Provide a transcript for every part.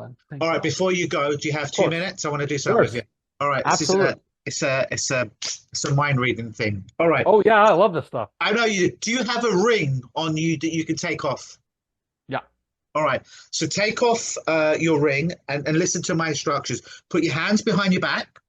done. Thank All right, God. before you go, do you have Of two course. minutes? I want to do Of something with you. course. All right, this is Absolutely. it's a mind reading thing. All right. Oh yeah, I love this stuff. I know you do. You have a ring on you that you can take off? Yeah. All right. So take off your ring and listen to my instructions. Put your hands behind your back.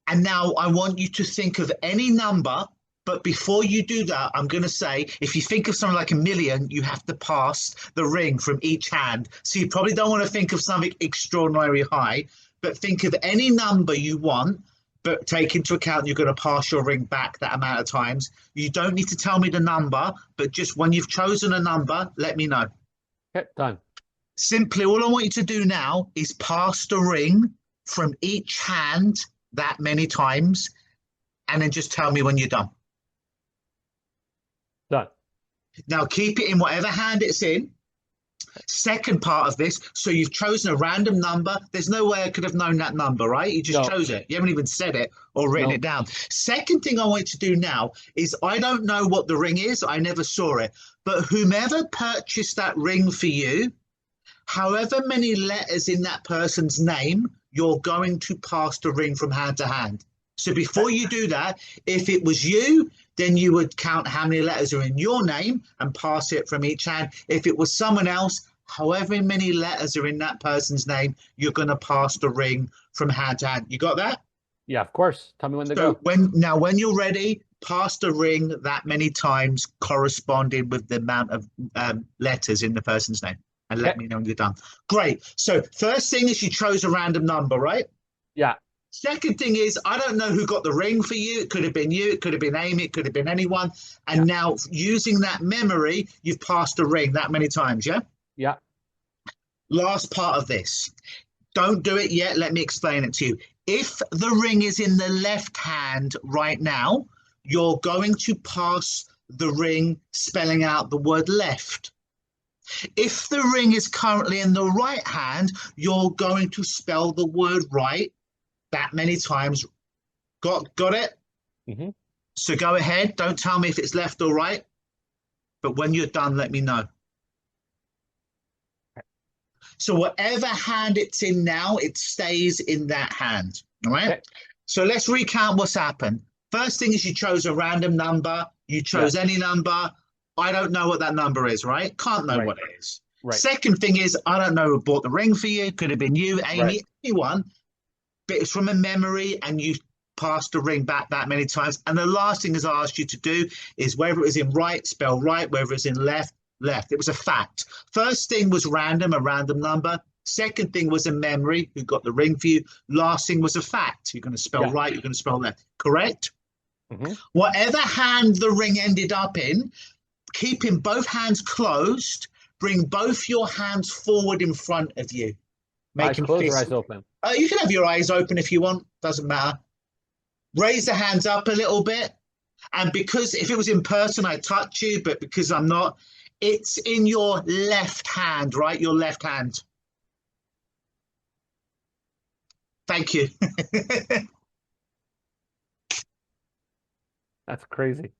And now I want you to think of any number. But before you do that, I'm going to say if you think of something like a million, you have to pass the ring from each hand. So you probably don't want to think of something extraordinarily high, but think of any number you want. But take into account you're going to pass your ring back that amount of times. You don't need to tell me the number, but just when you've chosen a number, let me know. Okay, done. Simply, all I want you to do now is pass the ring from each hand that many times, and then just tell me when you're done. Done. Now keep it in whatever hand it's in. Second part of this, so you've chosen a random number. There's no way I could have known that number, right? You just No. chose it. You haven't even said it or written No. it down. Second thing I want you to do now is I don't know what the ring is. I never saw it. But whomever purchased that ring for you, however many letters in that person's name, you're going to pass the ring from hand to hand. So before you do that, if it was you, then you would count how many letters are in your name and pass it from each hand. If it was someone else, however many letters are in that person's name, you're going to pass the ring from hand to hand. You got that? Yeah, of course. Tell me when to So go. when you're ready, pass the ring that many times corresponding with the amount of letters in the person's name. And let Okay. me know when you're done. Great. So first thing is you chose a random number, right? Yeah. Second thing is, I don't know who got the ring for you. It could have been you. It could have been Amy. It could have been anyone. And now using that memory, you've passed the ring that many times, yeah? Yeah. Last part of this. Don't do it yet. Let me explain it to you. If the ring is in the left hand right now, you're going to pass the ring spelling out the word left. If the ring is currently in the right hand, you're going to spell the word right that many times. Got it? Mm-hmm. So go ahead. Don't tell me if it's left or right. But when you're done, let me know. So whatever hand it's in now, it stays in that hand. All right. Okay. So let's recount what's happened. First thing is you chose a random number. You chose any number. I don't know what that number is, right? Can't know what it is. Right. Second thing is I don't know who bought the ring for you. Could have been you, Amy, anyone. But it's from a memory and you passed the ring back that many times. And the last thing is I asked you to do is whether it was in right, spell right, whether it's in left, left. It was a fact. First thing was random, a random number. Second thing was a memory, who got the ring for you. Last thing was a fact. You're going to spell right, you're going to spell left. Correct? Mm-hmm. Whatever hand the ring ended up in, keeping both hands closed, bring both your hands forward in front of you. Eyes closed or eyes open? You can have your eyes open if you want. Doesn't matter. Raise the hands up a little bit. And because if it was in person, I'd touch you, but because I'm not, it's in your left hand, right? Your left hand. Thank you. That's crazy.